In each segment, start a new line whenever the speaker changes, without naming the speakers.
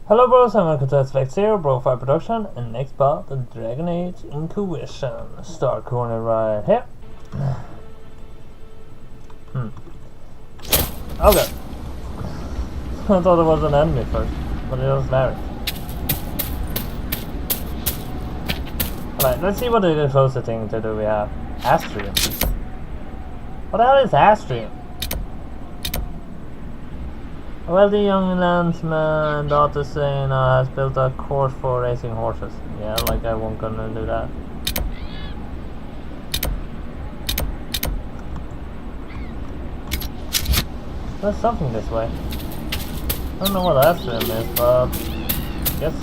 Hello bros and welcome to Aspect Zero, BroFive production, and next part, the Dragon Age Inquisition. Start corner right here. Okay. I thought it was an enemy first, but it was Larry. Alright, let's see what the closest thing to do we have. Astrium. What the hell is Astrium? A wealthy young landsman, daughter saying, has built a course for racing horses. Yeah, like I won't gonna do that. There's something this way. I don't know what Astrium is, but I guess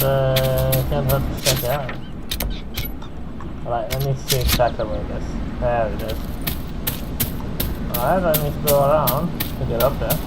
can't hurt to check it out. Alright, I need to see exactly where it is. There it is. Alright, I need to go around to get up there.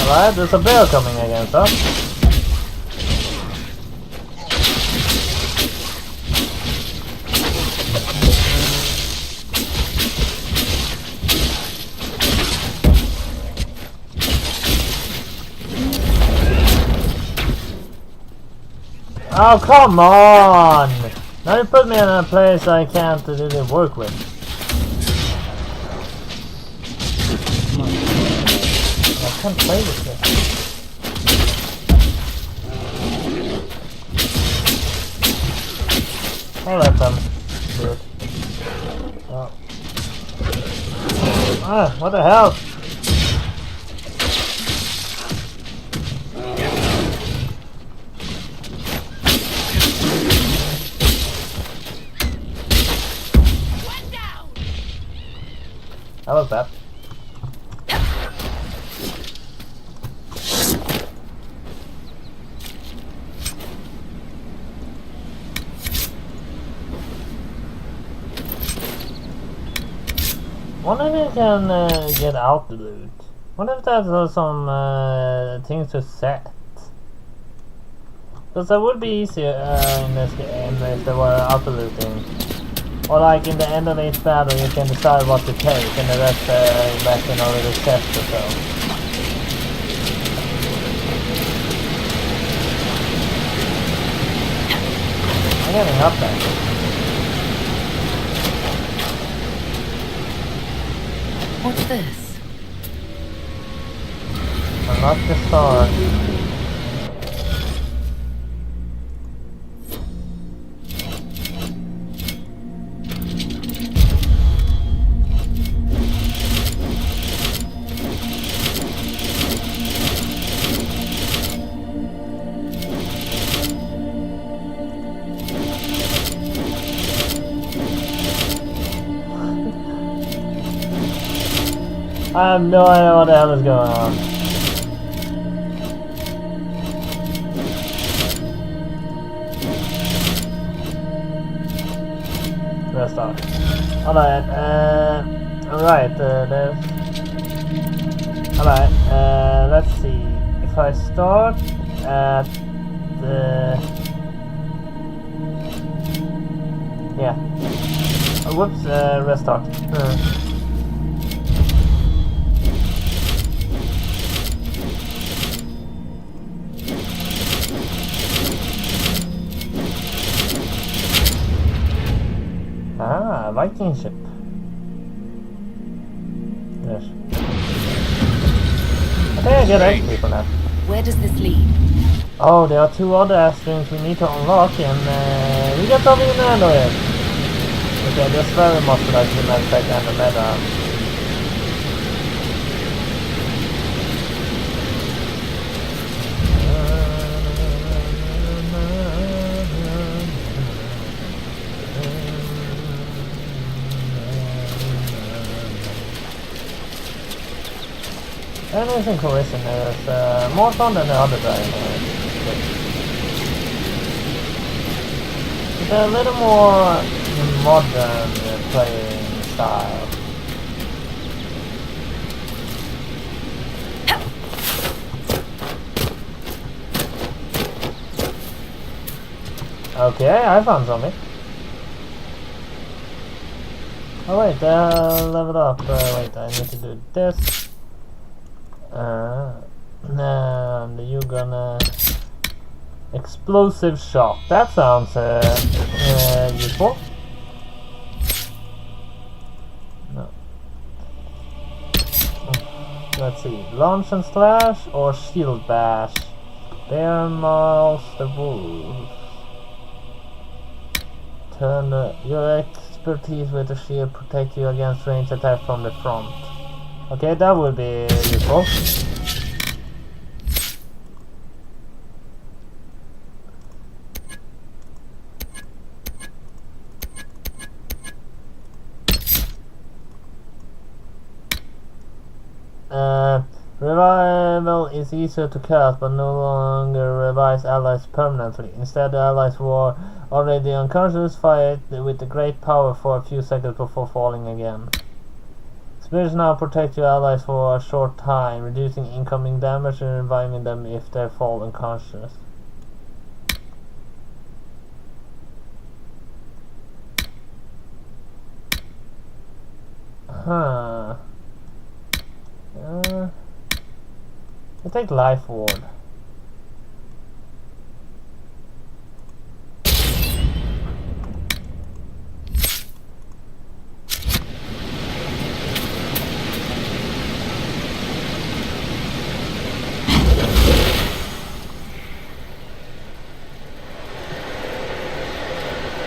Alright, there's a bear coming against us. Oh, come on! Now you put me in a place I can't really work with. I can't play with this. I'll let them do it. Oh. Ah, what the hell? That was bad. Wonder if we can get out the loot. Wonder if there's some things to set. Because that would be easier in this game if there were auto looting. Or like in the end of each battle you can decide what to take and the rest back in a little chest or so. I'm getting up there.
What's this?
Unlock the sword. I have no idea what the hell is going on. Rest off. Alright, alright, there's... Alright, let's see. If I start at the... Yeah. Whoops, restart. Ah, Viking ship. Yes. I think I get XP for that.
Where does this lead?
Oh, there are two other Astriums we need to unlock and we got something in the end of it. Okay, that's very much like the medtech and the meta. Enemies in Inquisition is more fun than the other Dragon Age. They're a little more modern playing style. Okay, I found something. Oh wait, level up. Wait, I need to do this. And you're gonna explosive shot. That sounds useful. No. Let's see. Launch and slash or shield bash. Bear mauls the wolves. Turn your expertise with the shield protect you against ranged attack from the front. Okay, that would be useful. Revival is easier to cast, but no longer revives allies permanently. Instead, the allies who are already unconscious fight with the great power for a few seconds before falling again. Spirits now protect your allies for a short time, reducing incoming damage and reviving them if they fall unconscious. Huh. I take life ward. I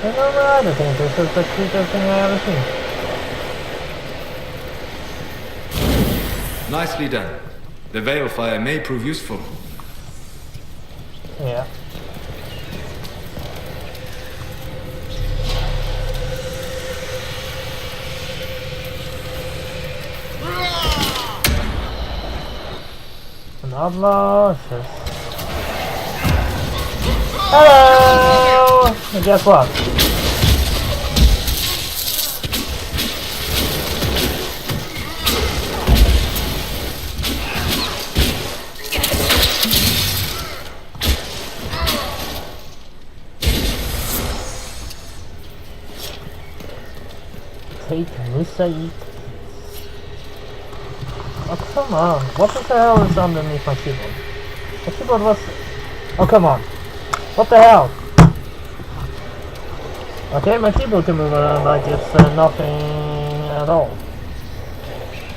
don't know, I think this is the cutest thing I ever seen.
Nicely done. The veil fire may prove useful.
Yeah. An outlaw. Hello! And guess what? Take Musaik. Oh, come on. What the hell is underneath my keyboard? My keyboard was... Oh, come on. What the hell? Okay, my keyboard can move around like it's nothing at all.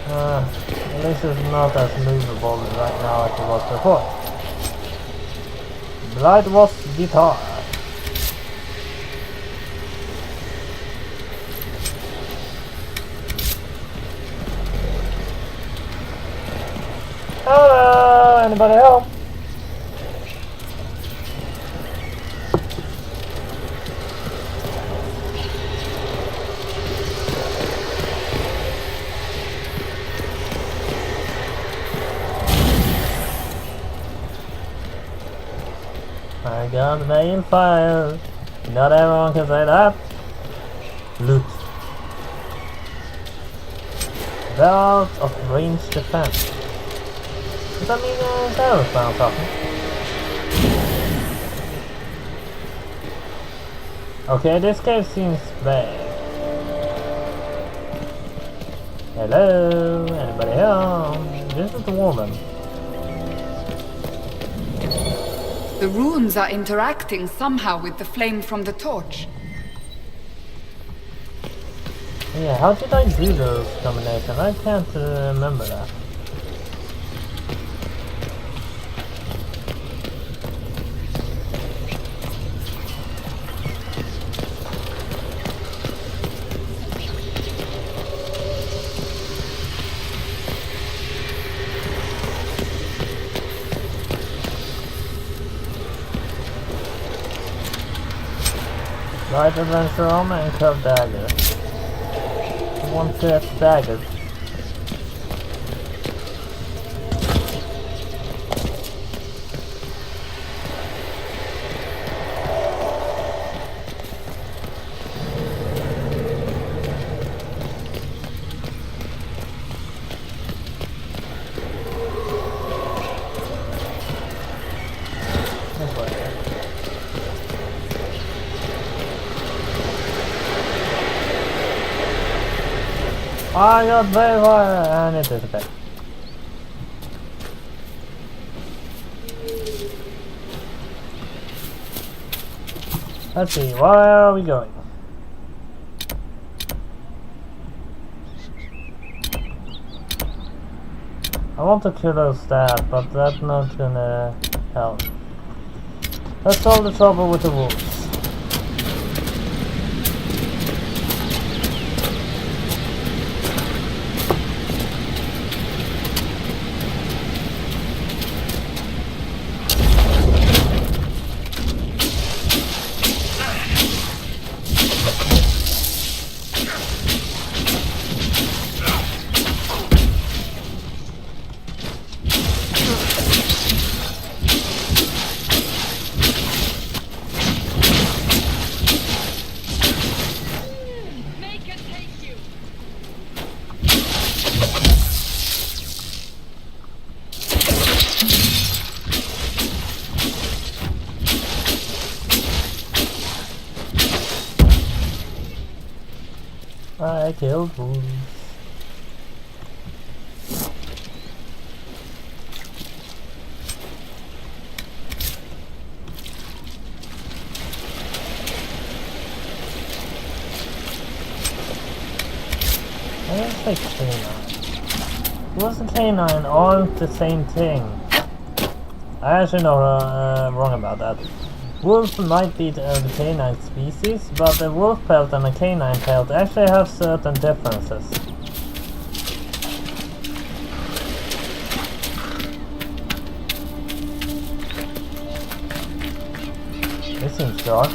At least it's not as movable right now as it was before. Blood was guitar. Hello, anybody help? I got the veil fire. Not everyone can say that. Loot. Belt of ranged defense. Does that mean Sarah's found something? Okay, this cave seems bad. Hello? Anybody home? This is the woman.
The runes are interacting somehow with the flame from the torch.
Yeah, how did I do those combinations? I can't remember that. Light adventure armor and curved dagger. I want that dagger. I got very fire and it is okay. Let's see, where are we going? I want to kill those that, but that's not gonna help. Let's solve the trouble with the wolves. I killed wolves. I didn't say canine. Wolves and canine aren't the same thing. I actually know wrong about that. Wolves might be the canine species, but a wolf pelt and a canine pelt actually have certain differences. This seems dark.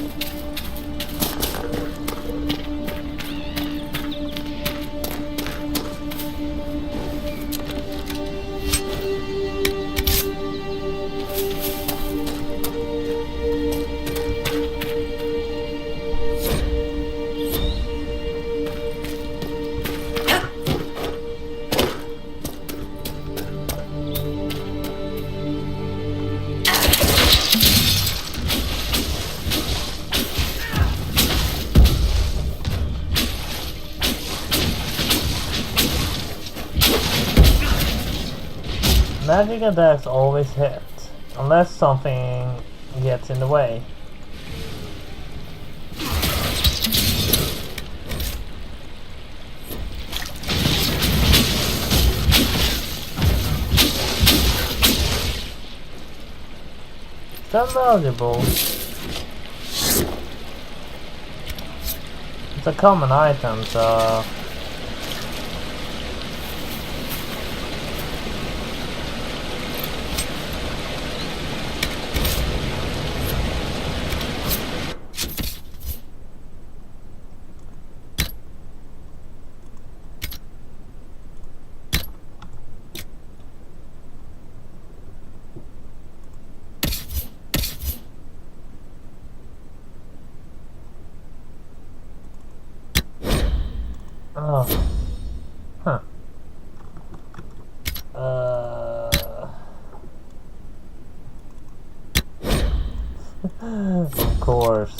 Magic attacks always hit, unless something gets in the way. That's valuable. It's a common item, so... Oh. Huh. Of course.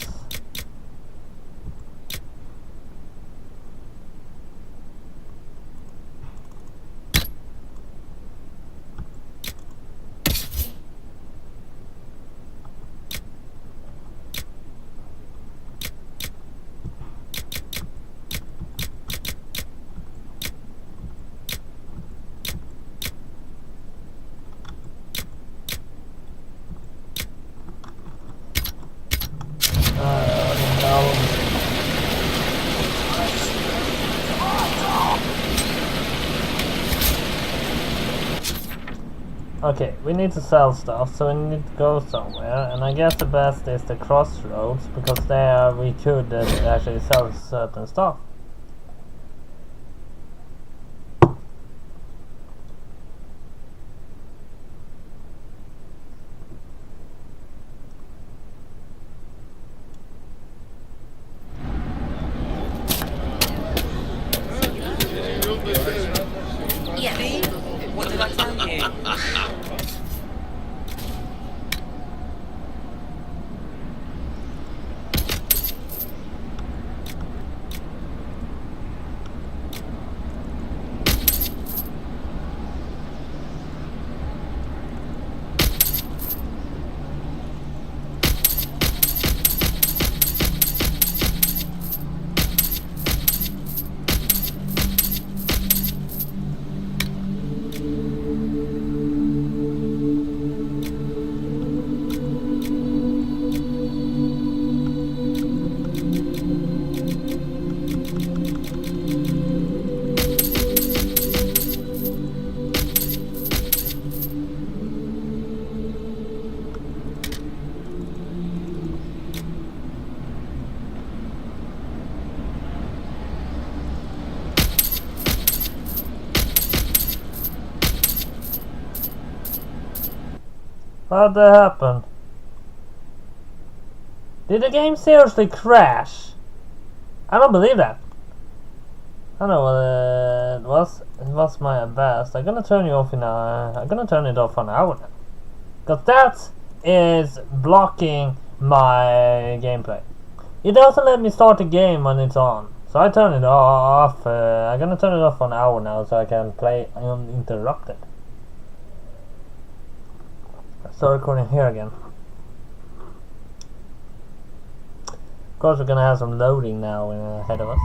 Okay, we need to sell stuff, so we need to go somewhere, and I guess the best is the crossroads, because there we could actually sell certain stuff.
Yes. What did I tell you?
What happened? Did the game seriously crash? I don't believe that. I don't know what it was. It was my best. I'm gonna turn you off in I'm gonna turn it off for an hour now. Cause that is blocking my gameplay. It doesn't let me start the game when it's on. So I turn it off. I'm gonna turn it off for an hour now so I can play uninterrupted. Start recording here again. Of course, we're gonna have some loading now ahead of us.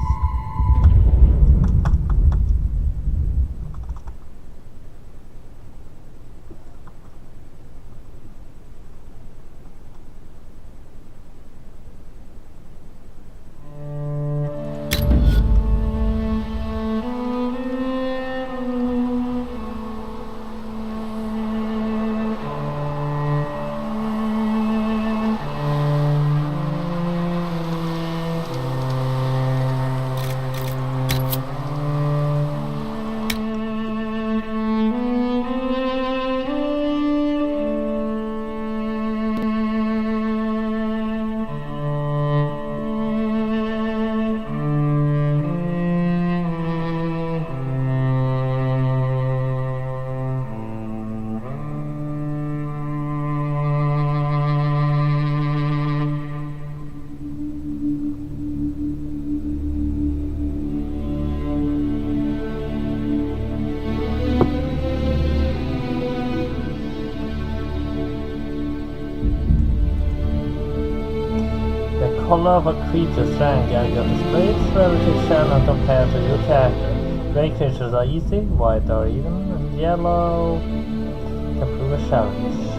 Color of a creature's strength and your displays relative shall not compare to your character. Gray creatures are easy, white are even, and yellow can prove a challenge.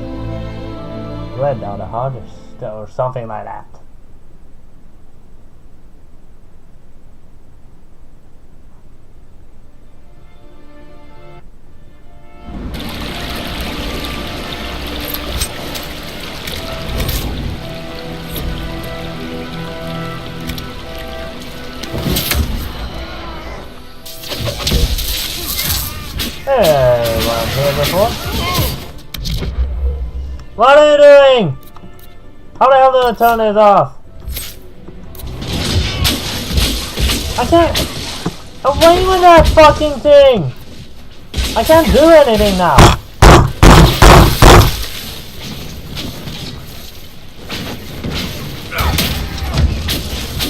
Red are the hardest, or something like that. Hey, one here before. What are you doing? How the hell do I turn this off? I can't. Away with that fucking thing! I can't do anything now.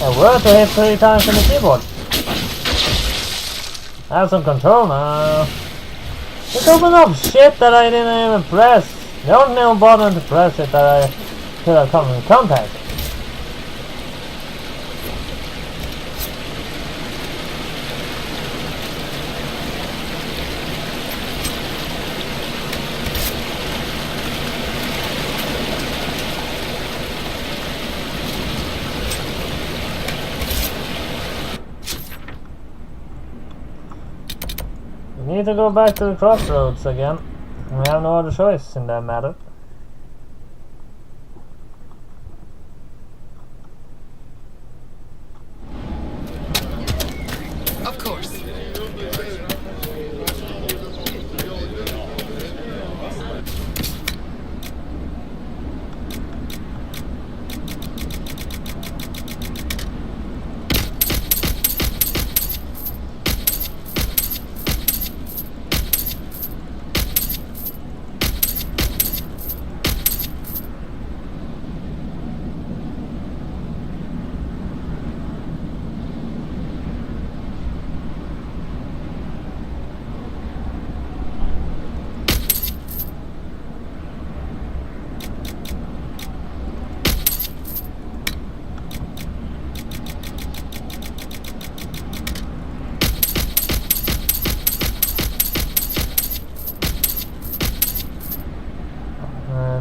It worked to hit 3 times on the keyboard. I have some control now. Just open up shit that I didn't even press. There was no button to press it that I could have come in contact with. We need to go back to the crossroads again. We have no other choice in that matter.
Of course.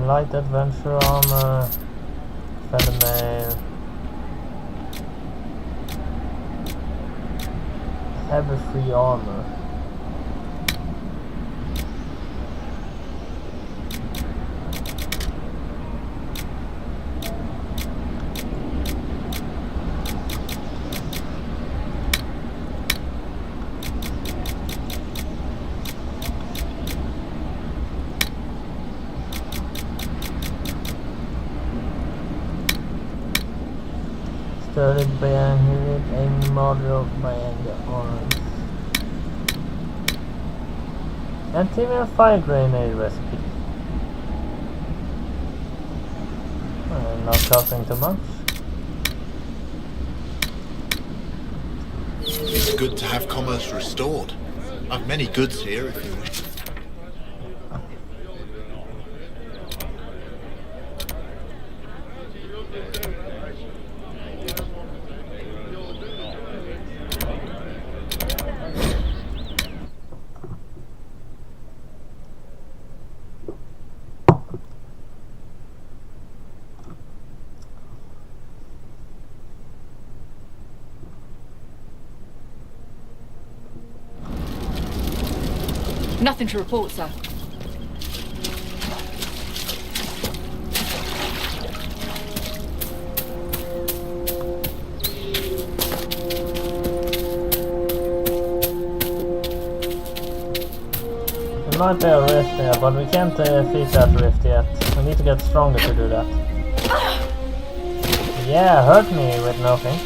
Light adventure armor, feather mail, heavy free armor. Surely behind a model by anger arms. Anti-mail fire grenade recipe. Not costing too much.
It's good to have commerce restored. I've many goods here if you wish.
Nothing to report, sir.
We might be a rift here, but we can't defeat that rift yet. We need to get stronger to do that. Yeah, hurt me with nothing.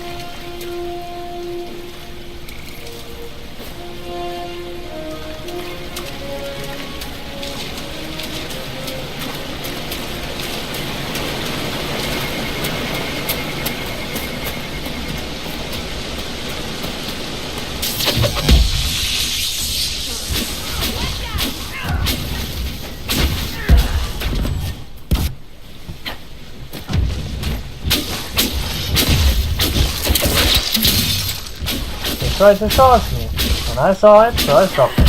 Tried to charge me, and I saw it, so I stopped it.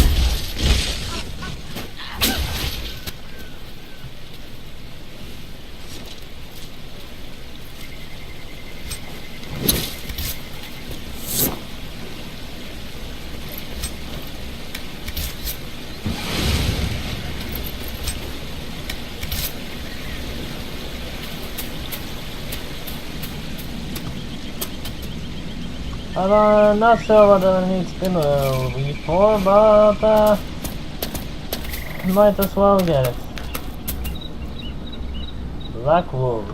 I'm not sure what I need spinner weed for, but might as well get it. Black Wolf.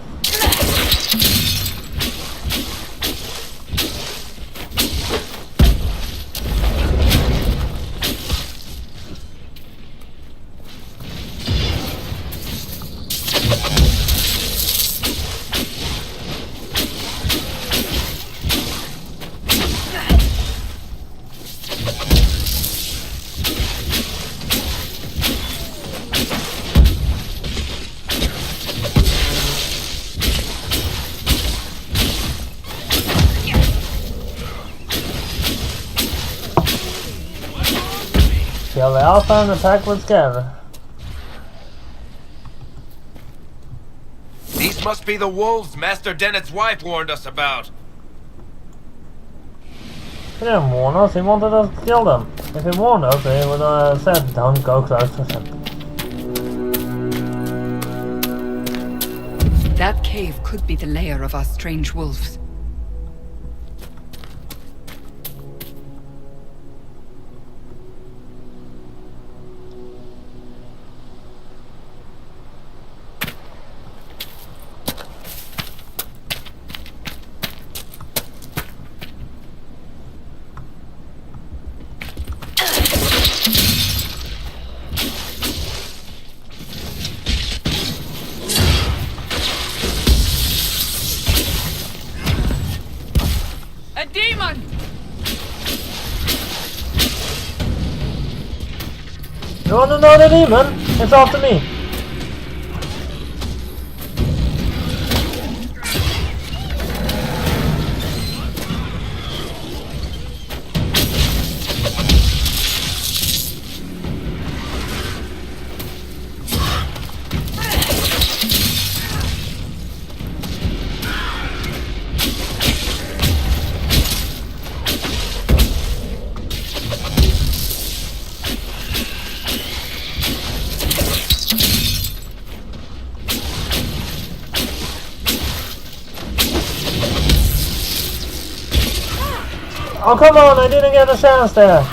Kill the alpha and attack with scatter.
These must be the wolves Master Dennett's wife warned us about.
He didn't warn us, he wanted us to kill them. If he warned us, he would have said don't go close to him.
That cave could be the lair of our strange wolves. A demon!
You wanna know the demon? It's after me. Oh come on, I didn't get a chance there.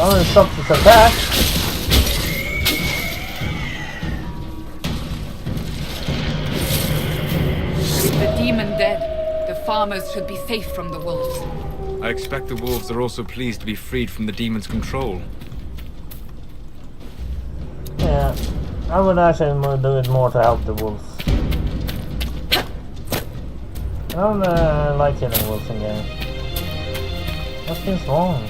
Well, it stops its attack.
With the demon dead, the farmers should be safe from the wolves.
I expect the wolves are also pleased to be freed from the demon's control.
Yeah, I would actually do it more to help the wolves. I don't like killing wolves in games. What's wrong?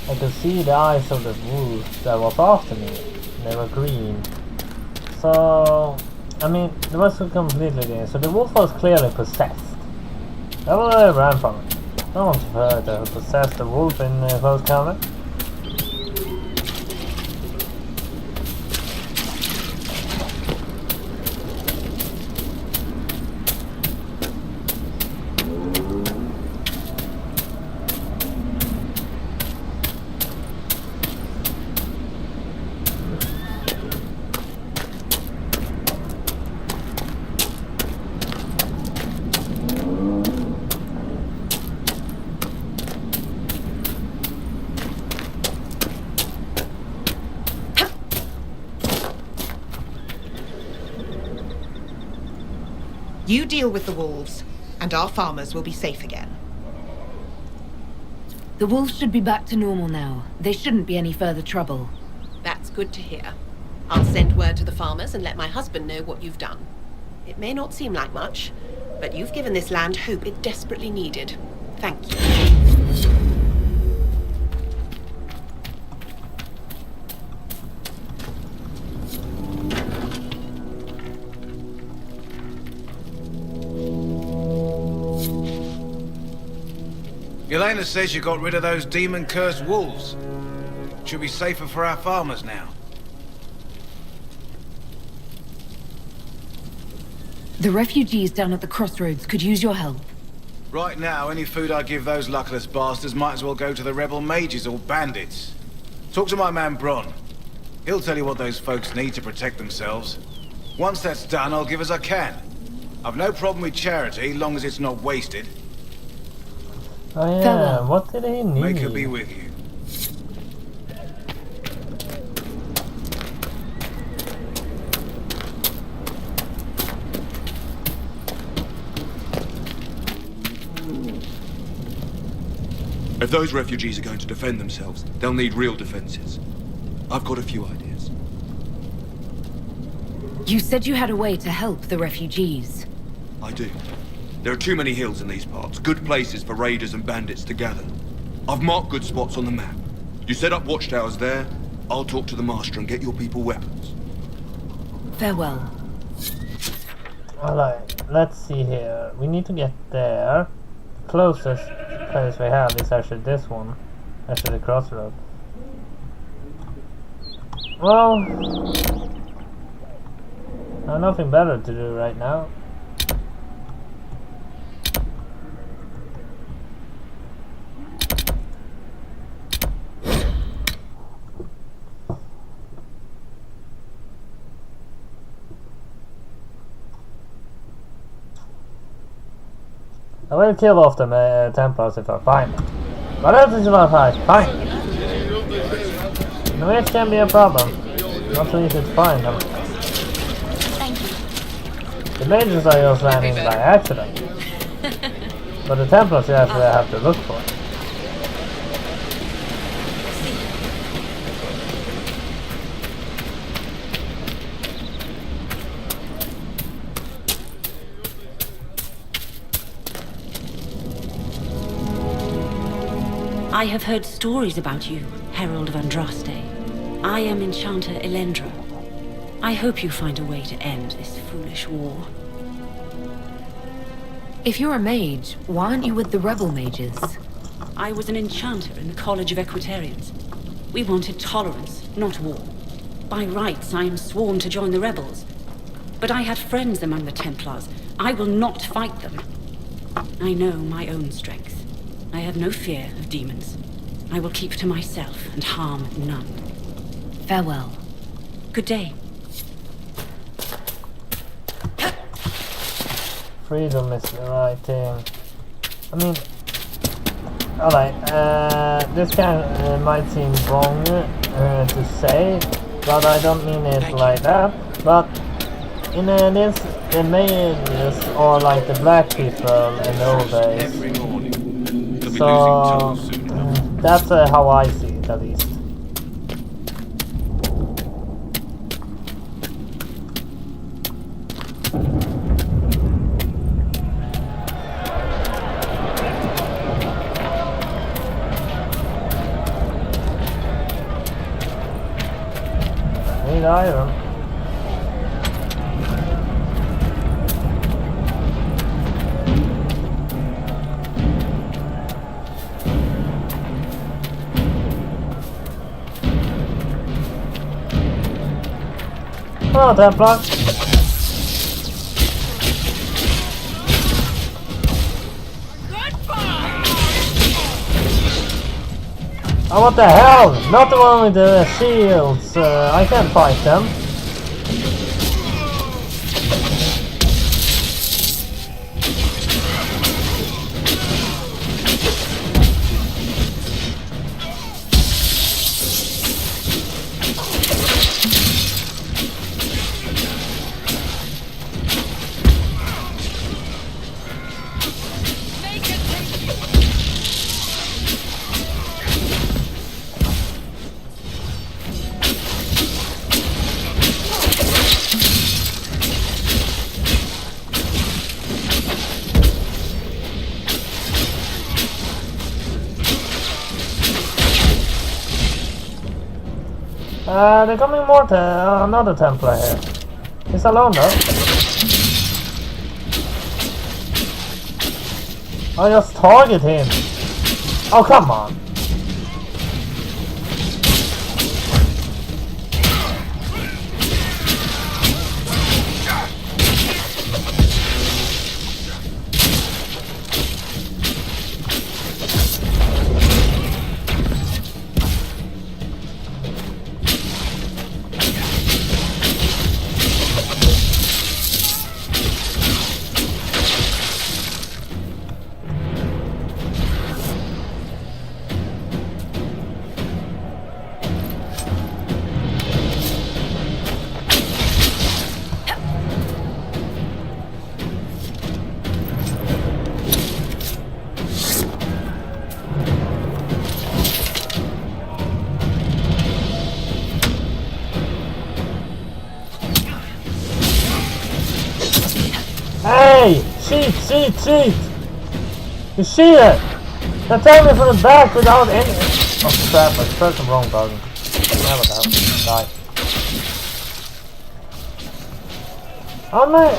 I could see the eyes of the wolves that was after me. They were green. So, I mean, it was completely green. So the wolf was clearly possessed. That was where I ran from it. I don't want to possess the wolf in close combat.
You deal with the wolves, and our farmers will be safe again.
The wolves should be back to normal now. There shouldn't be any further trouble.
That's good to hear. I'll send word to the farmers and let my husband know what you've done. It may not seem like much, but you've given this land hope it desperately needed. Thank you.
Elena says you got rid of those demon-cursed wolves. Should be safer for our farmers now.
The refugees down at the crossroads could use your help.
Right now, any food I give those luckless bastards might as well go to the rebel mages or bandits. Talk to my man Bron. He'll tell you what those folks need to protect themselves. Once that's done, I'll give as I can. I've no problem with charity, long as it's not wasted.
Oh yeah,
Farewell.
what did he need?
Make her be with you.
If those refugees are going to defend themselves, they'll need real defenses. I've got a few ideas.
You said you had a way to help the refugees.
I do. There are too many hills in these parts, good places for raiders and bandits to gather. I've marked good spots on the map. You set up watchtowers there, I'll talk to the master and get your people weapons.
Farewell.
Alright, let's see here. We need to get there. The closest place we have is actually this one. Actually the crossroad. Well, I have nothing better to do right now. I will kill off the Templars if I find them. But if it's not fine. Which can be a problem. Not so easy to find them.
Thank you.
The mages are just landing by accident. But the Templars you actually have to look for.
I have heard stories about you, Herald of Andraste. I am Enchanter Elendra. I hope you find a way to end this foolish war.
If you're a mage, why aren't you with the rebel mages?
I was an enchanter in the College of Equitarians. We wanted tolerance, not war. By rights, I am sworn to join the rebels. But I had friends among the Templars. I will not fight them. I know my own strength. I have no fear of demons. I will keep to myself and harm none.
Farewell.
Good day.
Freedom is the right thing. I mean, alright, this might seem wrong to say, but I don't mean it like that. But in the mages or like the black people in the old days.
Every morning. They'll be
So
losing tools soon enough.
that's how I see it, at least. Need iron. Hello, Templar. Oh, what the hell? Not the one with the shields. I can't fight them. They're coming more to another Templar here. He's alone though. I just target him. Oh, come on. Hey! Cheat! Cheat! Cheat! You see it! They're taking me from the back without any... Oh crap, I pressed the wrong button. Never that. Die. Oh man!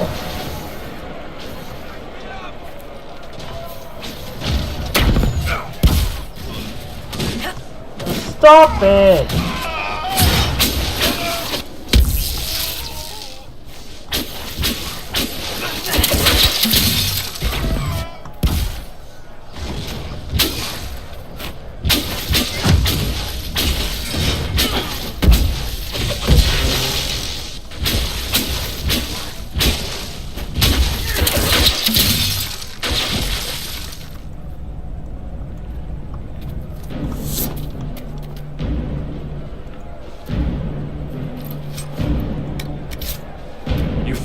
Stop it!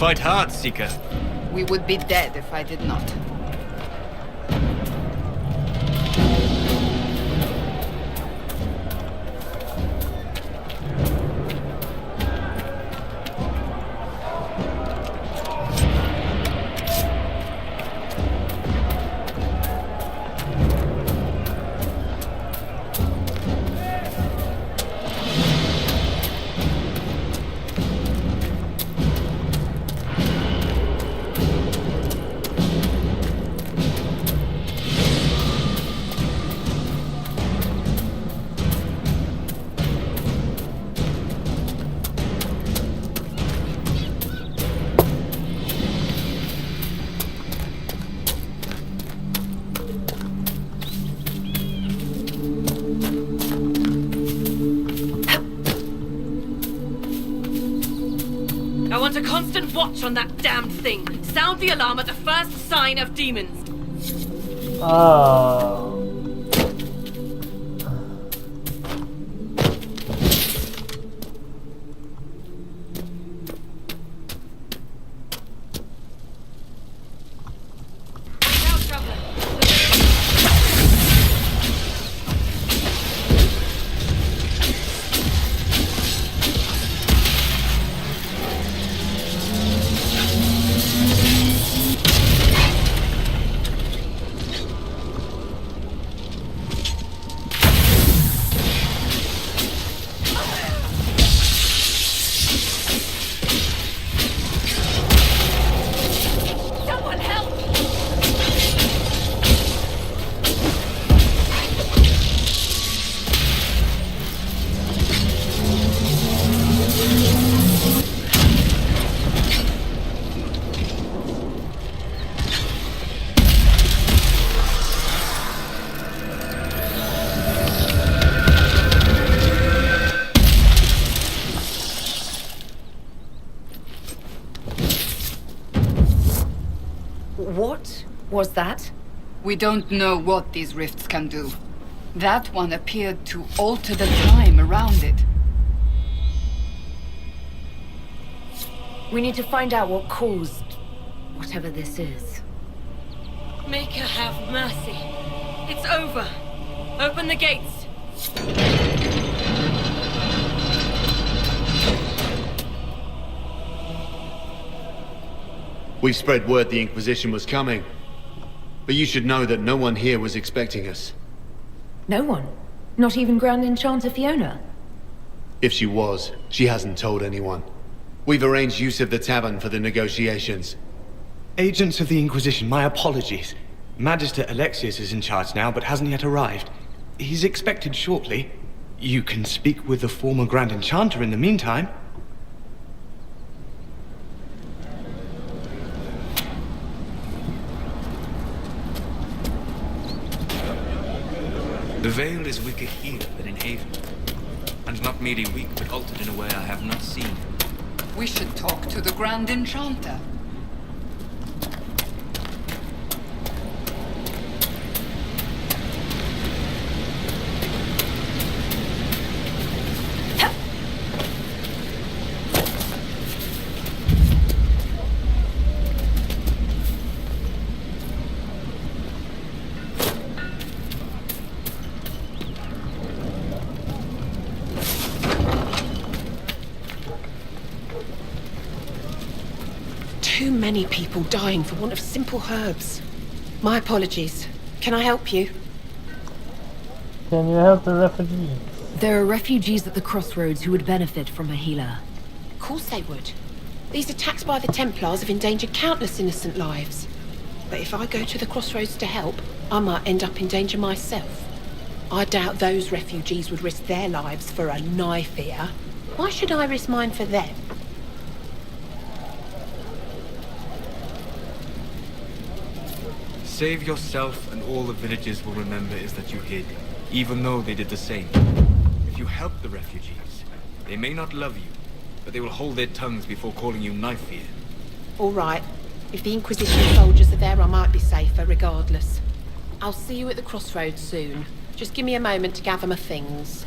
Fight hard, Seeker.
We would be dead if I did not.
constant watch on that damned thing. Sound the alarm at the first sign of demons.
Oh.
What was that?
We don't know what these rifts can do. That one appeared to alter the time around it.
We need to find out what caused whatever this is.
Make her have mercy. It's over. Open the gates.
We've spread word the Inquisition was coming. But you should know that no one here was expecting us.
No one? Not even Grand Enchanter Fiona?
If she was, she hasn't told anyone. We've arranged use of the tavern for the negotiations.
Agents of the Inquisition, my apologies. Magister Alexius is in charge now, but hasn't yet arrived. He's expected shortly. You can speak with the former Grand Enchanter in the meantime.
The veil is weaker here than in Haven. And not merely weak, but altered in a way I have not seen.
We should talk to the Grand Enchanter.
Too many people dying for want of simple herbs. My apologies. Can I help you?
Can you help the refugees?
There are refugees at the crossroads who would benefit from a healer.
Of course they would. These attacks by the Templars have endangered countless innocent lives. But if I go to the crossroads to help, I might end up in danger myself. I doubt those refugees would risk their lives for a knife here. Why should I risk mine for them?
Save yourself and all the villagers will remember is that you hid, even though they did the same. If you help the refugees, they may not love you, but they will hold their tongues before calling you knife here.
All right. If the Inquisition soldiers are there, I might be safer regardless. I'll see you at the crossroads soon. Just give me a moment to gather my things.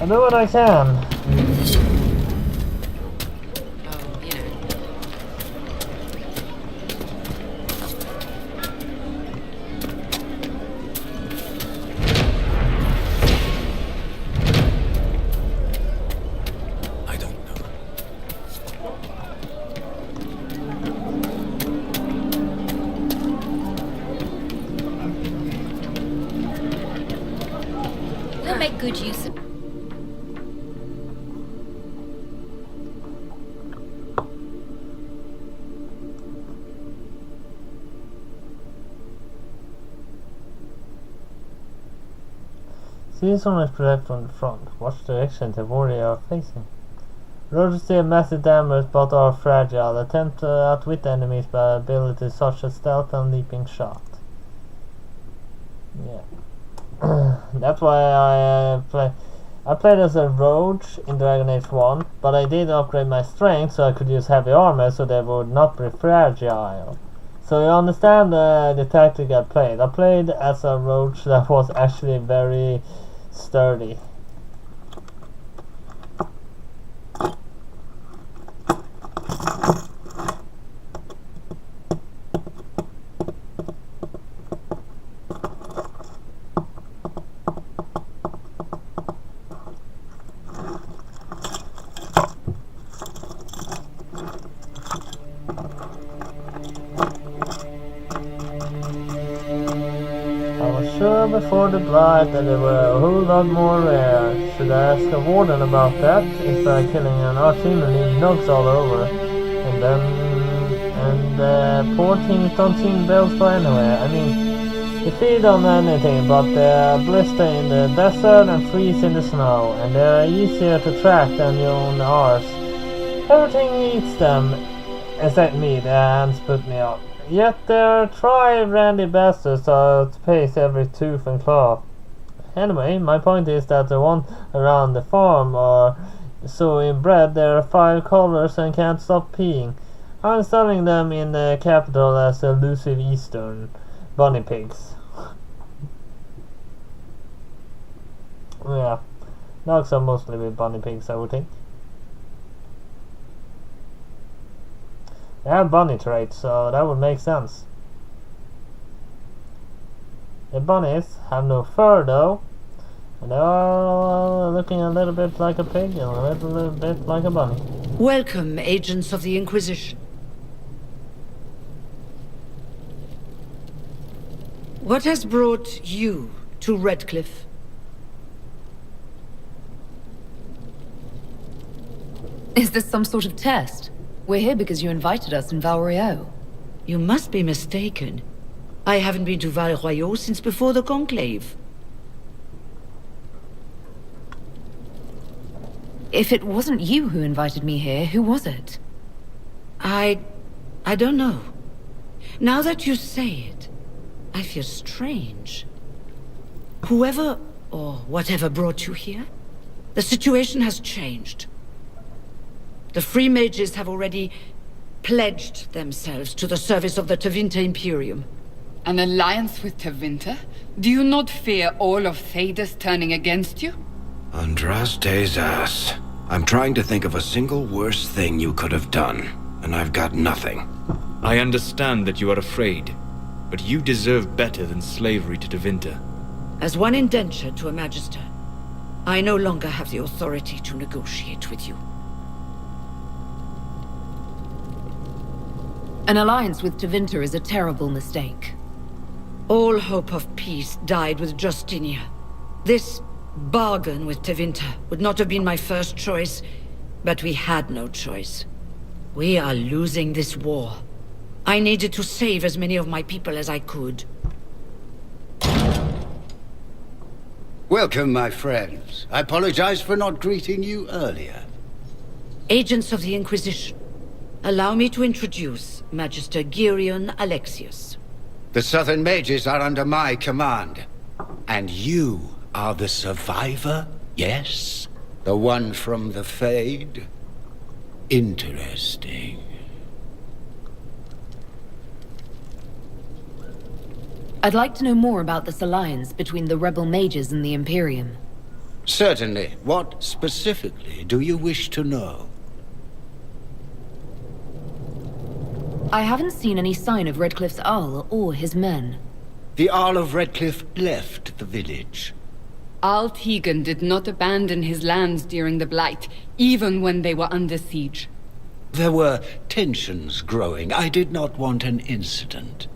I do what I can.
Make good use of.
See someone is protected from the front. Watch the direction the warrior are facing. Roads deal massive damage but are fragile. Attempt to outwit enemies by abilities such as stealth and leaping shot. Yeah. That's why I play. I played as a roach in Dragon Age 1, but I did upgrade my strength so I could use heavy armor so they would not be fragile. So you understand the tactic I played. I played as a roach that was actually very sturdy. Sure before the blight that they were a whole lot more rare. Should I ask a warden about that? If by killing an archdemon leave nugs all over. And poor things don't seem bells for anywhere. I mean, they feed on anything but they blister in the desert and freeze in the snow. And they're easier to track than your own arse. Everything eats them, except me, the ants put me off. Yet they're randy bastards so to pace every tooth and claw. Anyway, my point is that the ones around the farm are so inbred there are 5 colors and can't stop peeing. I'm installing them in the capital as elusive Eastern bunny pigs. Yeah, dogs are mostly with bunny pigs, I would think. They have bunny traits, so that would make sense. The bunnies have no fur though, and they are looking a little bit like a pig and a little bit like a bunny.
Welcome, agents of the Inquisition. What has brought you to Redcliffe?
Is this some sort of test? We're here because you invited us in Val Royeaux.
You must be mistaken. I haven't been to Val Royeaux since before the Conclave.
If it wasn't you who invited me here, who was it?
I don't know. Now that you say it, I feel strange. Whoever or whatever brought you here, the situation has changed. The Free Mages have already pledged themselves to the service of the Tevinter Imperium.
An alliance with Tevinter? Do you not fear all of Thedas turning against you?
Andraste's ass. I'm trying to think of a single worse thing you could have done, and I've got nothing.
I understand that you are afraid, but you deserve better than slavery to Tevinter.
As one indentured to a Magister, I no longer have the authority to negotiate with you.
An alliance with Tevinter is a terrible mistake.
All hope of peace died with Justinia. This bargain with Tevinter would not have been my first choice, but we had no choice. We are losing this war. I needed to save as many of my people as I could.
Welcome, my friends. I apologize for not greeting you earlier.
Agents of the Inquisition, allow me to introduce Magister Girion Alexius.
The Southern Mages are under my command. And you are the survivor, yes? The one from the Fade? Interesting.
I'd like to know more about this alliance between the rebel mages and the Imperium.
Certainly. What specifically do you wish to know?
I haven't seen any sign of Redcliffe's Arl or his men.
The Arl of Redcliffe left the village.
Arl Tegan did not abandon his lands during the Blight, even when they were under siege.
There were tensions growing. I did not want an incident.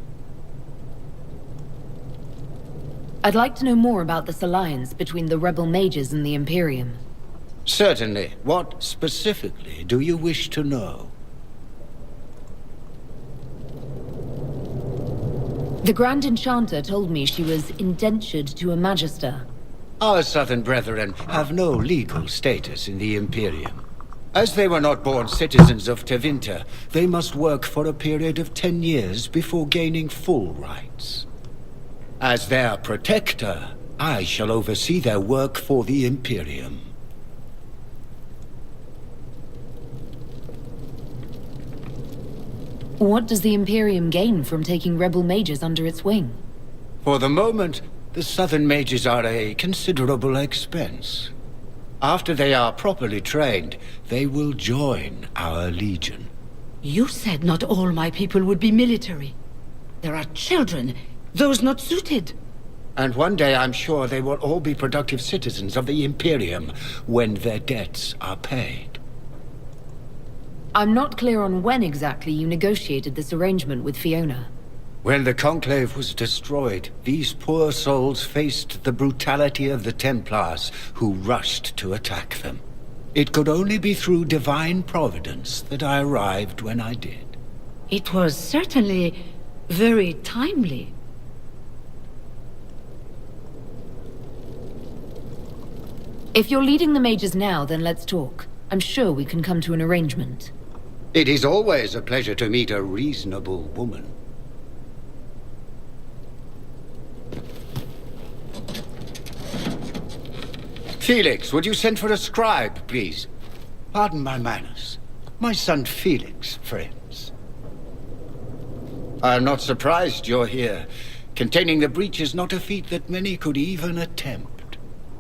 I'd like to know more about this alliance between the rebel mages and the Imperium.
Certainly. What specifically do you wish to know?
The Grand Enchanter told me she was indentured to a Magister.
Our Southern brethren have no legal status in the Imperium. As they were not born citizens of Tevinter, they must work for a period of 10 years before gaining full rights. As their protector, I shall oversee their work for the Imperium.
What does the Imperium gain from taking rebel mages under its wing?
For the moment, the Southern mages are a considerable expense. After they are properly trained, they will join our legion.
You said not all my people would be military. There are children, those not suited.
And one day I'm sure they will all be productive citizens of the Imperium when their debts are paid.
I'm not clear on when exactly you negotiated this arrangement with Fiona.
When the Conclave was destroyed, these poor souls faced the brutality of the Templars, who rushed to attack them. It could only be through divine providence that I arrived when I did.
It was certainly very timely.
If you're leading the mages now, then let's talk. I'm sure we can come to an arrangement.
It is always a pleasure to meet a reasonable woman. Felix, would you send for a scribe, please? Pardon my manners. My son Felix, friends. I'm not surprised you're here. Containing the breach is not a feat that many could even attempt.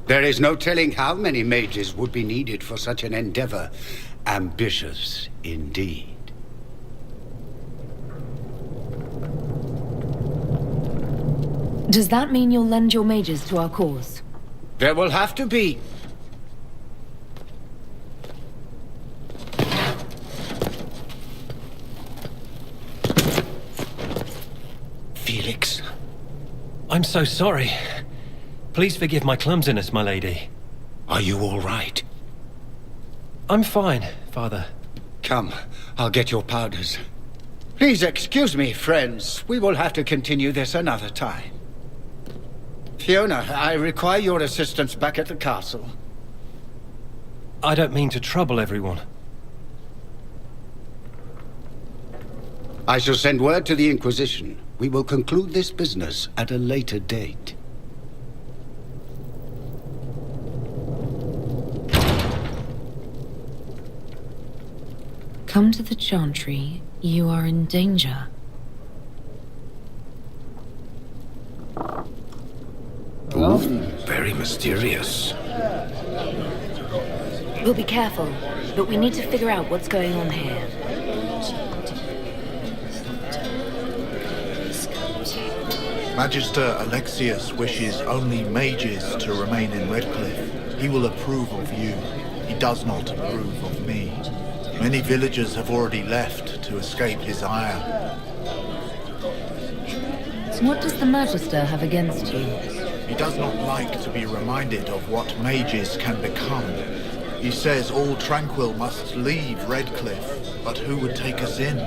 There is no telling how many mages would be needed for such an endeavor. Ambitious, indeed.
Does that mean you'll lend your mages to our cause?
There will have to be.
Felix. I'm so sorry. Please forgive my clumsiness, my lady.
Are you all right?
I'm fine, Father.
Come, I'll get your powders. Please excuse me, friends. We will have to continue this another time. Fiona, I require your assistance back at the castle.
I don't mean to trouble everyone.
I shall send word to the Inquisition. We will conclude this business at a later date.
Come to the Chantry. You are in danger.
Ooh, very mysterious.
We'll be careful, but we need to figure out what's going on here.
Magister Alexius wishes only mages to remain in Redcliffe. He will approve of you. He does not approve of me. Many villagers have already left to escape his ire.
What does the Magister have against you?
He does not like to be reminded of what mages can become. He says all Tranquil must leave Redcliffe, but who would take us in?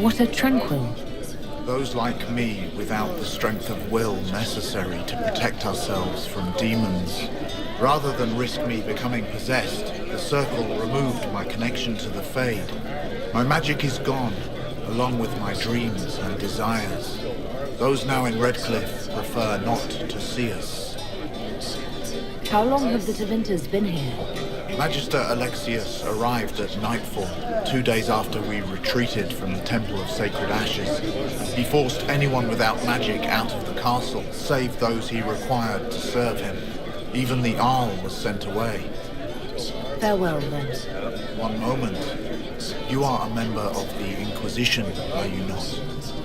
What are Tranquil?
Those like me without the strength of will necessary to protect ourselves from demons. Rather than risk me becoming possessed, the Circle removed my connection to the Fade. My magic is gone, along with my dreams and desires. Those now in Redcliffe prefer not to see us.
How long have the Tevinters been here?
Magister Alexius arrived at nightfall, 2 days after we retreated from the Temple of Sacred Ashes. He forced anyone without magic out of the castle, save those he required to serve him. Even the Arl was sent away.
Farewell, then.
One moment. You are a member of the Inquisition, are you not?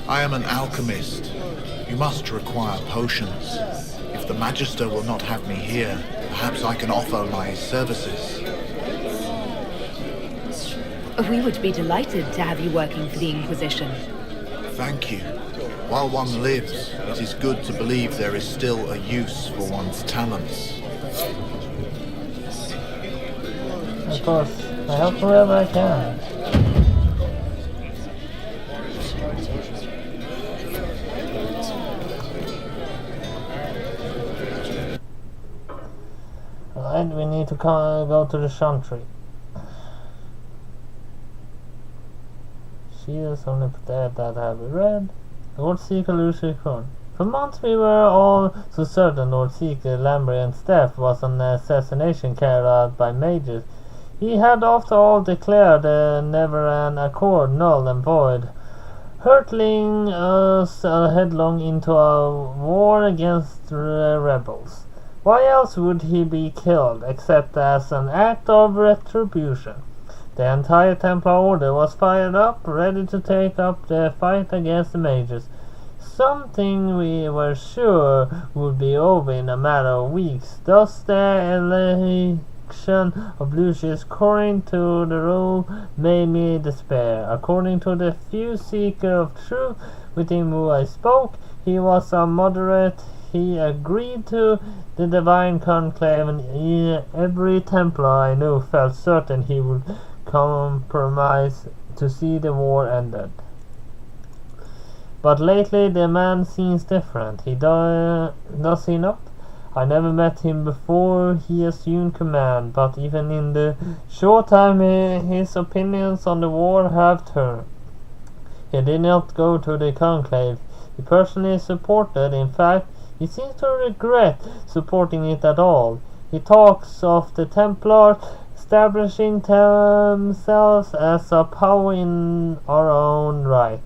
I am an alchemist. You must require potions. If the Magister will not have me here, perhaps I can offer my services.
We would be delighted to have you working for the Inquisition.
Thank you. While one lives, it is good to believe there is still a use for one's talents.
Of course, I help wherever I can. Alright, we need to go to the Chantry. She is only prepared that have read. Lord Seeker Lucy Kun. For months we were all so certain Lord Seeker Lambrian's death was an assassination carried out by mages. He had after all declared never an accord null and void, hurtling us headlong into a war against the rebels. Why else would he be killed, except as an act of retribution? The entire Templar Order was fired up, ready to take up the fight against the mages. Something we were sure would be over in a matter of weeks. Thus the election of Lucius Corin to the role made me despair. According to the few seeker of truth with whom I spoke, he was a moderate. He agreed to the divine conclave, and every Templar I knew felt certain he would compromise to see the war ended. But lately the man seems different. Does he not? I never met him before he assumed command, but even in the short time his opinions on the war have turned. He did not go to the conclave. He personally supported. In fact, he seems to regret supporting it at all. He talks of the Templars establishing themselves as a power in our own right,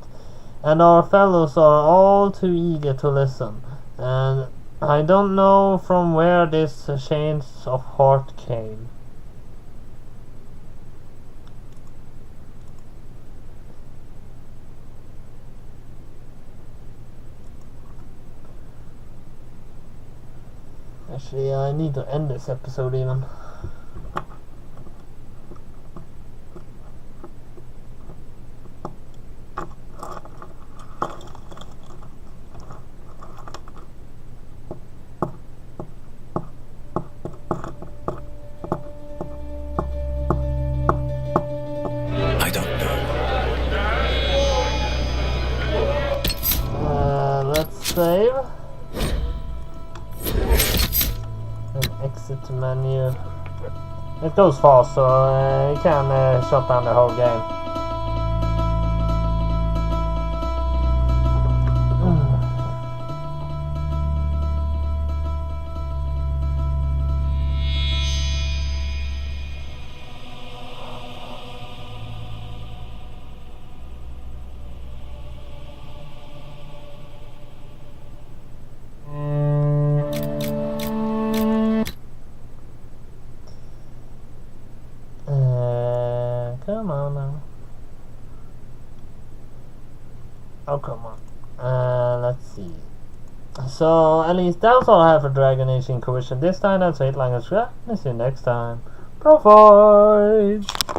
and our fellows are all too eager to listen, and I don't know from where this change of heart came. Actually, I need to end this episode even. Save and exit menu. It goes fast, so you can shut down the whole game. Come on now. Oh, come on. Let's see. So, at least that's all I have for Dragon Age Inquisition this time. That's 8 language. See you next time. BroFive!